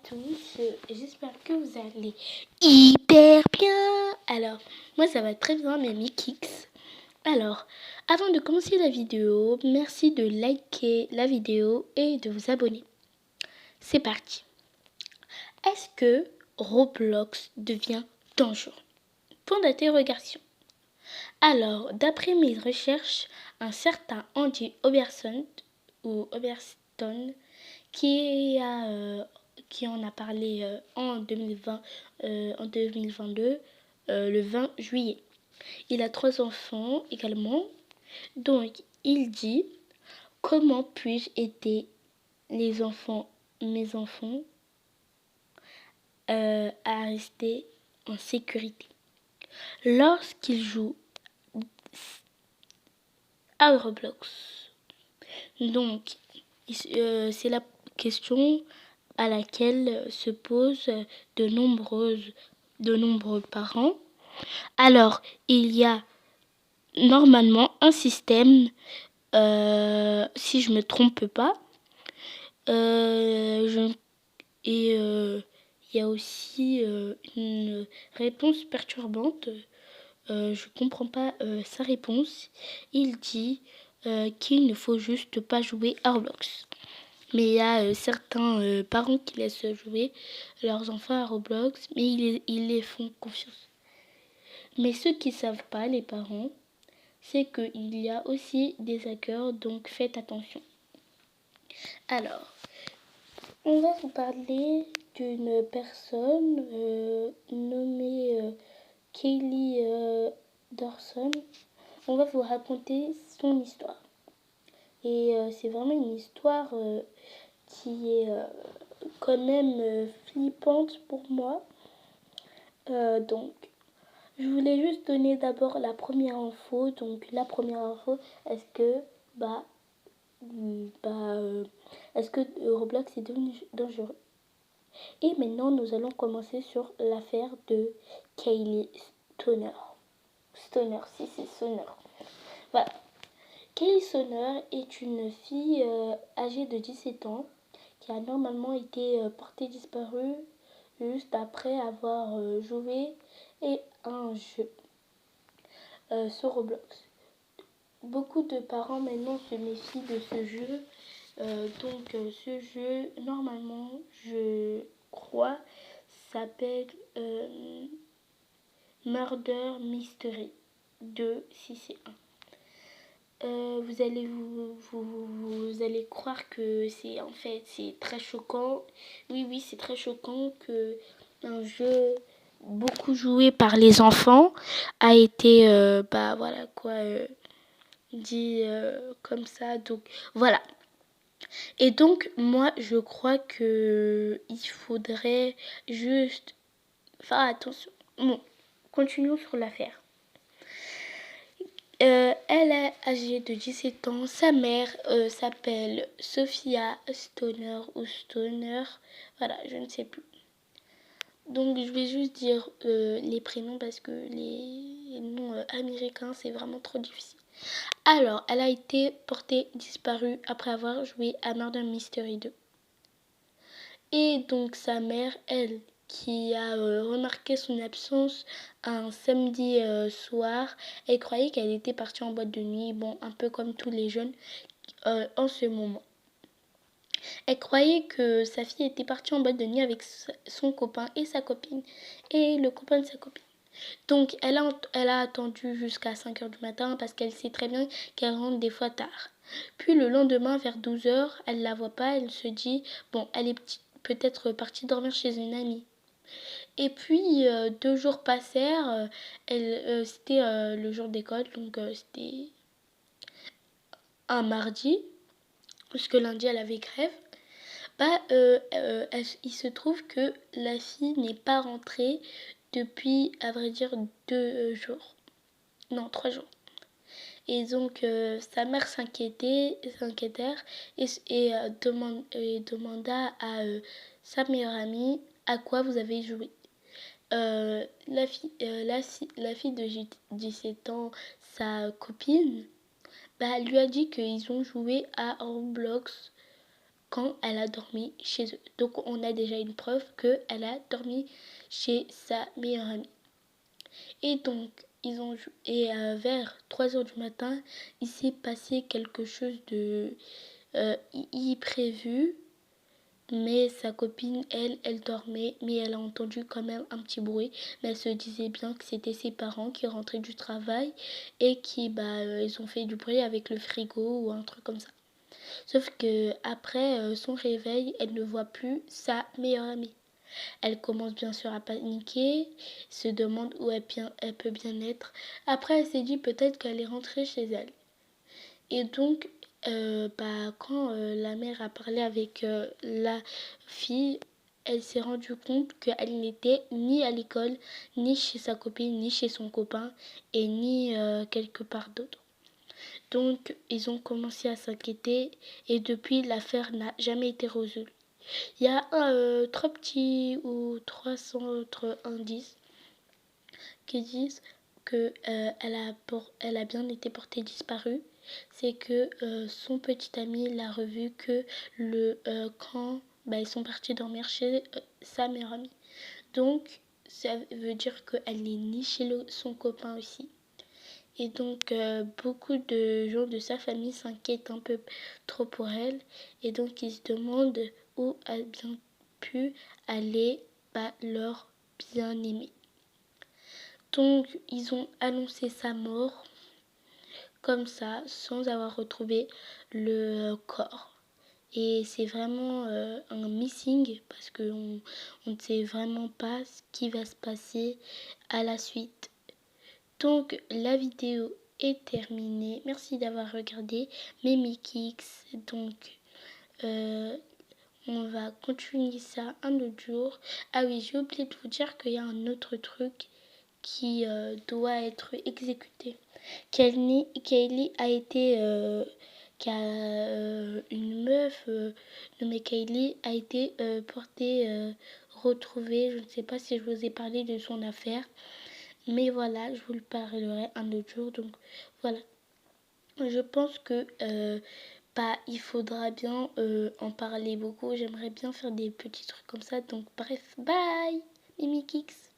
tous, j'espère que vous allez hyper bien. Alors, moi ça va très bien, mes Mikix. Alors, avant de commencer la vidéo, merci de liker la vidéo et de vous abonner. C'est parti. Est-ce que Roblox devient dangereux? Point d'interrogation. Alors, d'après mes recherches, un certain Andy Oberson qui en a parlé en 2022, le 20 juillet. Il a 3 enfants également. Donc, il dit: comment puis-je aider mes enfants, à rester en sécurité lorsqu'ils jouent à Roblox? Donc, c'est la question à laquelle se posent de nombreux parents. Alors, il y a normalement un système, si je ne me trompe pas, il y a aussi une réponse perturbante. Je ne comprends pas sa réponse. Il dit qu'il ne faut juste pas jouer à Roblox. Mais il y a certains parents qui laissent jouer leurs enfants à Roblox, mais ils les font confiance. Mais ceux qui ne savent pas, les parents, c'est qu'il y a aussi des hackers, donc faites attention. Alors, on va vous parler d'une personne nommée Kaylee Dawson. On va vous raconter son histoire. Et c'est vraiment une histoire qui est quand même flippante pour moi. Donc, je voulais juste donner d'abord la première info. Donc, la première info, est-ce que Roblox est devenu dangereux? Et maintenant, nous allons commencer sur l'affaire de Kaylee Stoner. Si c'est Stoner. Voilà. Kaylee Stoner est une fille âgée de 17 ans qui a normalement été portée disparue juste après avoir joué à un jeu sur Roblox. Beaucoup de parents maintenant se méfient de ce jeu. Ce jeu, normalement, je crois, s'appelle Murder Mystery 2, si c'est 1. Vous allez croire que c'est très choquant. Oui, c'est très choquant que un jeu beaucoup joué par les enfants a été dit comme ça. Donc voilà. Et donc moi je crois que il faudrait juste faire attention. Bon, continuons sur l'affaire. Elle est âgée de 17 ans. Sa mère s'appelle Sophia Stoner ou Stoner. Voilà, je ne sais plus. Donc je vais juste dire les prénoms parce que les noms américains c'est vraiment trop difficile. Alors, elle a été portée disparue après avoir joué à Murder Mystery 2. Et donc sa mère, elle, qui a remarqué son absence un samedi soir, elle croyait qu'elle était partie en boîte de nuit, bon, un peu comme tous les jeunes en ce moment. Elle croyait que sa fille était partie en boîte de nuit avec son copain et sa copine, et le copain de sa copine. Donc elle a attendu jusqu'à 5h du matin parce qu'elle sait très bien qu'elle rentre des fois tard. Puis le lendemain vers 12h, elle ne la voit pas, elle se dit bon, elle est peut-être partie dormir chez une amie. Et puis 2 jours passèrent, c'était le jour d'école, donc c'était un mardi, puisque lundi elle avait grève. Il se trouve que la fille n'est pas rentrée depuis, à vrai dire, 2 jours. Non, 3 jours. Et donc, sa mère s'inquiétait et demanda à sa meilleure amie à quoi vous avez joué. La fille de 17 ans, sa copine, lui a dit qu'ils ont joué à Roblox quand elle a dormi chez eux. Donc on a déjà une preuve qu'elle a dormi chez sa meilleure amie. Et donc, vers 3 heures du matin, il s'est passé quelque chose de imprévu. Mais sa copine, elle dormait, mais elle a entendu quand même un petit bruit. Mais elle se disait bien que c'était ses parents qui rentraient du travail et qui, ils ont fait du bruit avec le frigo ou un truc comme ça. Sauf que après son réveil, elle ne voit plus sa meilleure amie. Elle commence bien sûr à paniquer, se demande où elle peut bien être. Après, elle s'est dit peut-être qu'elle est rentrée chez elle. Et donc, quand la mère a parlé avec la fille, elle s'est rendue compte qu'elle n'était ni à l'école, ni chez sa copine, ni chez son copain, et ni quelque part d'autre. Donc, ils ont commencé à s'inquiéter, et depuis, l'affaire n'a jamais été résolue. Il y a trois petits ou 300 autres indices qui disent qu'elle elle a bien été portée disparue. C'est que son petit ami l'a revue que quand ils sont partis dormir chez sa meilleure amie. Donc, ça veut dire qu'elle n'est ni chez son copain aussi. Et donc, beaucoup de gens de sa famille s'inquiètent un peu trop pour elle. Et donc, ils se demandent où a bien pu aller leur bien-aimé. Donc, ils ont annoncé sa mort comme ça, sans avoir retrouvé le corps. Et c'est vraiment un missing parce qu'on ne sait vraiment pas ce qui va se passer à la suite. Donc la vidéo est terminée. Merci d'avoir regardé Mimikix. Donc on va continuer ça un autre jour. Ah oui, j'ai oublié de vous dire qu'il y a un autre truc qui doit être exécuté. Kaylee a été une meuf nommée Kaylee a été retrouvée. Je ne sais pas si je vous ai parlé de son affaire, mais voilà, je vous le parlerai un autre jour. Donc voilà, je pense que il faudra bien en parler beaucoup. J'aimerais bien faire des petits trucs comme ça. Donc bref, bye Mimikix.